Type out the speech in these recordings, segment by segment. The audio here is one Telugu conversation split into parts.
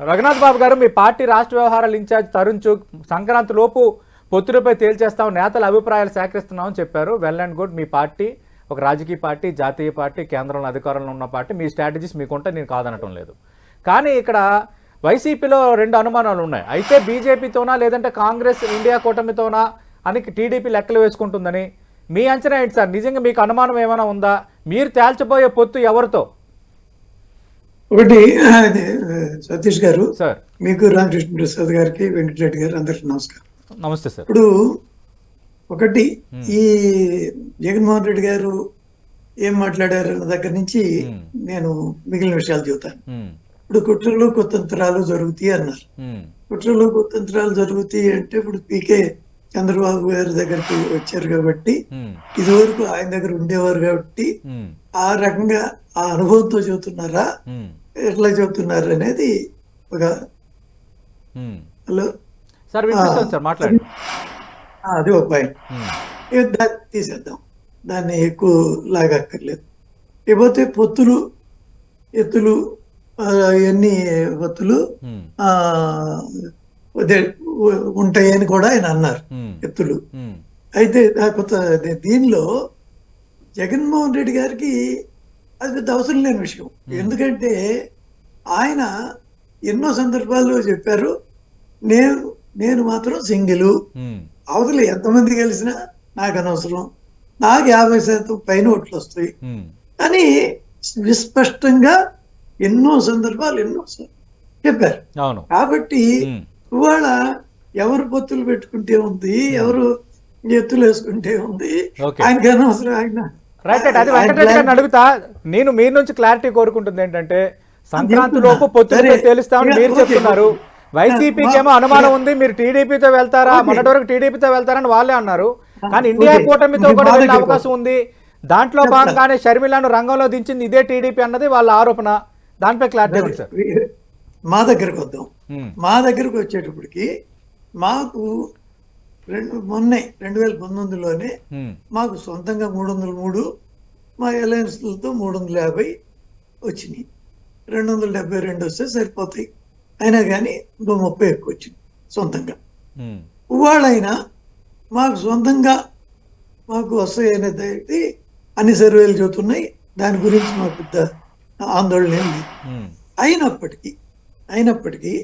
రఘునాథ్ బాబు గారు, మీ పార్టీ రాష్ట్ర వ్యవహారాల ఇన్ఛార్జ్ తరుణ్ చుగ్ సంక్రాంతి లోపు పొత్తులపై తేల్చేస్తాం, నేతల అభిప్రాయాలు సేకరిస్తున్నామని చెప్పారు. Well and good. Me party ఒక రాజకీయ పార్టీ, జాతీయ పార్టీ, కేంద్రంలో అధికారంలో ఉన్న పార్టీ, మీ స్ట్రాటజీస్ మీకుంటే నేను కాదనటం లేదు. కానీ ఇక్కడ వైసీపీలో రెండు అనుమానాలు ఉన్నాయి. అయితే బీజేపీతోనా లేదంటే కాంగ్రెస్ ఇండియా కూటమితోనా అని టీడీపీ లెక్కలు వేసుకుంటుందని మీ అంచనా ఏంటి సార్? నిజంగా మీకు అనుమానం ఏమైనా ఉందా? మీరు తేల్చబోయే పొత్తు ఎవరితో? ఒకటి సతీష్ గారు, సార్ మీకు రామకృష్ణ ప్రసాద్ గారికి, వెంకటరెడ్డి గారు, అందరికి నమస్కారం. నమస్తే సార్. ఇప్పుడు ఒకటి, ఈ జగన్మోహన్ రెడ్డి గారు ఏం మాట్లాడారు అన్న దగ్గర నుంచి నేను మిగిలిన విషయాలు చెబుతాను. ఇప్పుడు కుట్రలు కుతంత్రాలు జరుగుతాయి అన్నారు. కుట్రలు కుతంత్రాలు జరుగుతాయి అంటే ఇప్పుడు పీకే చంద్రబాబు గారి దగ్గరికి వచ్చారు కాబట్టి, ఇదివరకు ఆయన దగ్గర ఉండేవారు కాబట్టి ఆ రకంగా ఆ అనుభవంతో చెబుతున్నారా, ఎట్లా చెబుతున్నారు అనేది ఒక హలో సార్ సార్ మాట్లాడండి. అది ఒక పాయింట్. దాన్ని తీసేద్దాం, దాన్ని ఎక్కువ లాగక్కర్లేదు. లేకపోతే పొత్తులు ఎత్తులు ఇవన్నీ పొత్తులు ఉంటాయని కూడా ఆయన అన్నారు, ఎత్తులు. అయితే దీనిలో జగన్మోహన్ రెడ్డి గారికి అది పెద్ద అవసరం లేని విషయం. ఎందుకంటే ఆయన ఎన్నో సందర్భాల్లో చెప్పారు, నేను మాత్రం సింగిల్, అవతల ఎంతమంది కలిసినా నాకు అనవసరం, నాకు 50% పైన ఓట్లు వస్తాయి అని విస్పష్టంగా ఎన్నో సందర్భాలు చెప్పారు. కాబట్టి ఇవాళ ఎవరు పొత్తులు పెట్టుకుంటే ఉంది, ఎవరు ఎత్తులు వేసుకుంటే ఉంది, ఆయనకి అనవసరం. ఆయన అడుగుతా, నేను మీ నుంచి క్లారిటీ కోరుకుంటుంది ఏంటంటే, సంక్రాంతి లోపు పొత్తులు తేలుస్తామని మీరు చెప్తున్నారు. వైసీపీకి ఏమో అనుమానం ఉంది, మీరు టీడీపీతో వెళ్తారా, మొన్నటి వరకు టీడీపీతో వెళ్తారని వాళ్ళే అన్నారు. కానీ ఇండియా కూటమితో కూడా వెళ్ళే అవకాశం ఉంది. దాంట్లో భాగంగానే షర్మిలను రంగంలో దించింది ఇదే టీడీపీ అన్నది వాళ్ళ ఆరోపణ. దానిపై క్లారిటీ ఉంది సార్. మా దగ్గరకు వద్దాం. మా దగ్గరకు వచ్చేటప్పటికి మాకు మొన్నే 2019లోనే మాకు సొంతంగా 303, మా అలయన్స్లతో 350 వచ్చినాయి. 272 వస్తే సరిపోతాయి. అయినా కానీ ఇంకో 30 ఎక్కువ వచ్చింది సొంతంగా. ఇవాళైనా మాకు సొంతంగా మాకు వస్తాయి అనేది అన్ని సర్వేలు చెబుతున్నాయి. దాని గురించి మాకు పెద్ద ఆందోళన ఏం లేదు. అయినప్పటికీ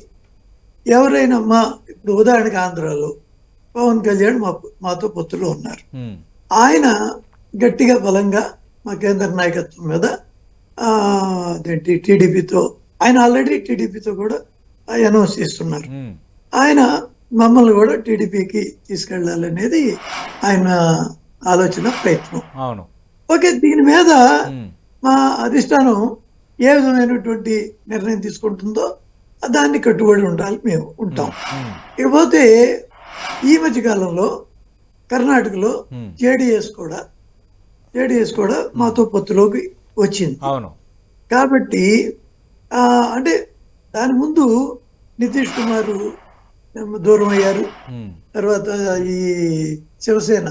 ఎవరైనా ఇప్పుడు ఉదాహరణకి ఆంధ్రాలో పవన్ కళ్యాణ్ మాతో పొత్తులో ఉన్నారు. ఆయన గట్టిగా బలంగా మా కేంద్ర నాయకత్వం మీద టీడీపీతో, ఆయన ఆల్రెడీ టీడీపీతో కూడా అనౌన్స్ చేస్తున్నారు. ఆయన మమ్మల్ని కూడా టీడీపీకి తీసుకెళ్లాలనేది ఆయన ఆలోచన, ప్రయత్నం. ఓకే, దీని మీద మా అధిష్టానం ఏ విధమైనటువంటి నిర్ణయం తీసుకుంటుందో దాన్ని కట్టుబడి ఉండాలి, మేము ఉంటాం. ఇకపోతే ఈ మధ్య కాలంలో కర్ణాటకలో జేడీఎస్ కూడా మాతో పొత్తులోకి వచ్చింది. కాబట్టి అంటే దాని ముందు నితీష్ కుమార్ దూరం అయ్యారు. తర్వాత ఈ శివసేన,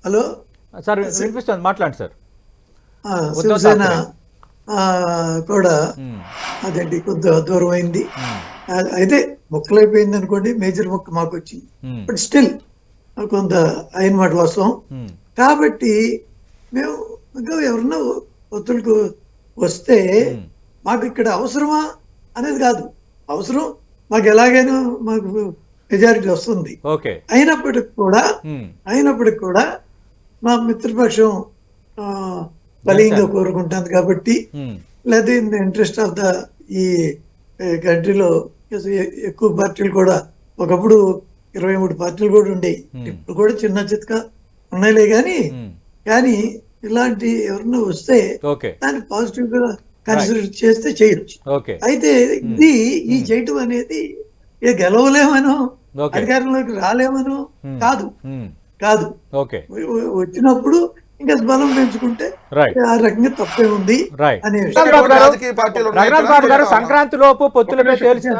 హలో సార్ వినిపిస్తుంది, మాట్లాడండి సార్. శివసేన కూడా అదేంటి కొంత దూరం అయింది. అయితే మొక్కలైపోయింది అనుకోండి, మేజర్ మొక్క మాకు వచ్చింది. బట్ స్టిల్ కొంత అయిన మాట వాస్తవం. కాబట్టి మేము ఇంకా ఎవరన్నా ఒత్తులకు వస్తే మాకు ఇక్కడ అవసరమా అనేది కాదు. అవసరం మాకు ఎలాగైనా మాకు మెజారిటీ వస్తుంది. అయినప్పటికి కూడా మా మిత్రపక్షం బలీయంగా కోరుకుంటుంది కాబట్టి, లేదా in the interest of the ఈ కంట్రీలో ఎక్కువ పార్టీలు కూడా, ఒకప్పుడు 23 పార్టీలు కూడా ఉండేవి, ఇప్పుడు కూడా చిన్న చిత్కా ఉన్నాయిలే. కానీ ఇలాంటి ఎవరన్నా వస్తే దాన్ని పాజిటివ్ గా కన్సిడర్ చేస్తే చేయొచ్చు. అయితే ఈ చేయటం అనేది గెలవలేమనో అధికారంలోకి రాలేమనో కాదు. వచ్చినప్పుడు ఇంకా బలం పెంచుకుంటే ఆ రకంగా తప్పే ఉంది అనే రఘునాథ్ బాబు గారు సంక్రాంతి లోపు పొత్తులపై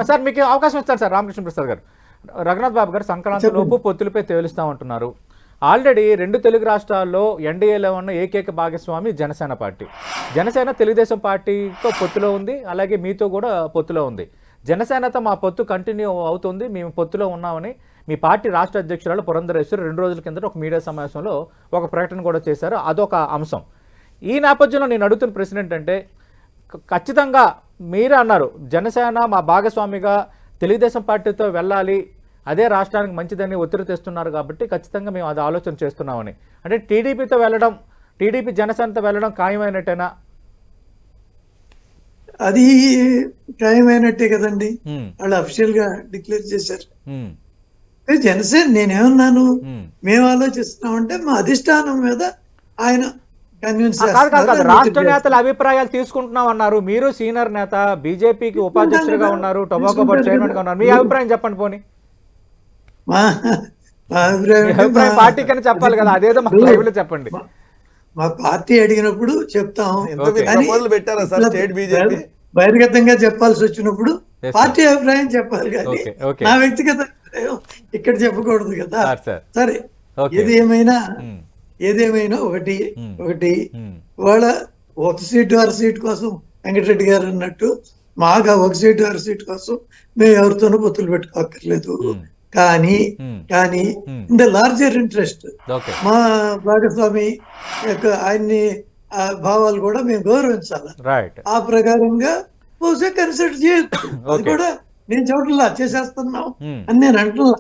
సార్ మీకు అవకాశం ఇస్తారు సార్. రామకృష్ణ ప్రసాద్ గారు, రఘునాథ్ బాబు గారు సంక్రాంతి లోపు పొత్తులపై తేలుస్తామంటున్నారు. ఆల్రెడీ 2 తెలుగు రాష్ట్రాల్లో ఎన్డీఏలో ఉన్న ఏకైక భాగస్వామి జనసేన పార్టీ. జనసేన తెలుగుదేశం పార్టీతో పొత్తులో ఉంది, అలాగే మీతో కూడా పొత్తులో ఉంది. జనసేనతో మా పొత్తు కంటిన్యూ అవుతుంది, మేము పొత్తులో ఉన్నామని మీ పార్టీ రాష్ట్ర అధ్యక్షురాలు పురంధరేశ్వరి 2 రోజుల కిందట ఒక మీడియా సమావేశంలో ఒక ప్రకటన కూడా చేశారు. అదొక అంశం. ఈ నేపథ్యంలో నేను అడుగుతున్న ప్రశ్న ఏంటంటే, ఖచ్చితంగా మీరే అన్నారు జనసేన మా భాగస్వామిగా తెలుగుదేశం పార్టీతో వెళ్ళాలి, అదే రాష్ట్రానికి మంచిదని ఒత్తిడి తెస్తున్నారు కాబట్టి ఖచ్చితంగా మేము అది ఆలోచన చేస్తున్నామని. అంటే టీడీపీతో వెళ్ళడం, టీడీపీ జనసేనతో వెళ్ళడం ఖాయమైనట్టేనా? అది ఖాయమైనట్టే కదండి, వాళ్ళు అఫీషియల్ గా డిక్లేర్ చేశారు. జనసేన నేనేమన్నాను, మేము ఆలోచిస్తున్నామంటే మా అధిష్టానం మీద ఆయన కన్విన్స్ కాదు, రాష్ట్ర నేతల అభిప్రాయాలు తీసుకుంటున్నాం అన్నారు. మీరు సీనియర్ నేత, బీజేపీకి ఉపాధ్యక్షులుగా ఉన్నారు, టొబాకో బోర్డు చైర్మన్ గా ఉన్నారు. మీ అభిప్రాయం చెప్పండి పోనీ. మా అభిప్రాయం పార్టీకని చెప్పాలి కదా, అదేదో మా లైవ్ లో చెప్పండి. మా పార్టీ అడిగినప్పుడు చెప్తాం, పెట్టారా సార్ స్టేట్ బీజేపీ? బహిర్గతంగా చెప్పాల్సి వచ్చినప్పుడు పార్టీ అభిప్రాయం చెప్పాలి కానీ నా వ్యక్తిగత అభిప్రాయం ఇక్కడ చెప్పకూడదు కదా. సరే, ఏదేమైనా ఒకటి వాళ్ళ ఒక సీటు అర సీట్ కోసం వెంకటరెడ్డి గారు అన్నట్టు మాగా ఒక సీటు అర సీట్ కోసం మేము ఎవరితోనూ పొత్తులు పెట్టుకోక్కర్లేదు. కానీ ఇన్ ద లార్జర్ ఇంట్రెస్ట్ మా భాగస్వామి యొక్క ఆయన్ని భావాలు కూడా మేము గౌరవించాలి. ఆ ప్రకారంగా బహుశా కన్సిడర్ చేయొచ్చు. అది కూడా నేను చూడలా చేసేస్తున్నాం అని నేను అంటున్నా.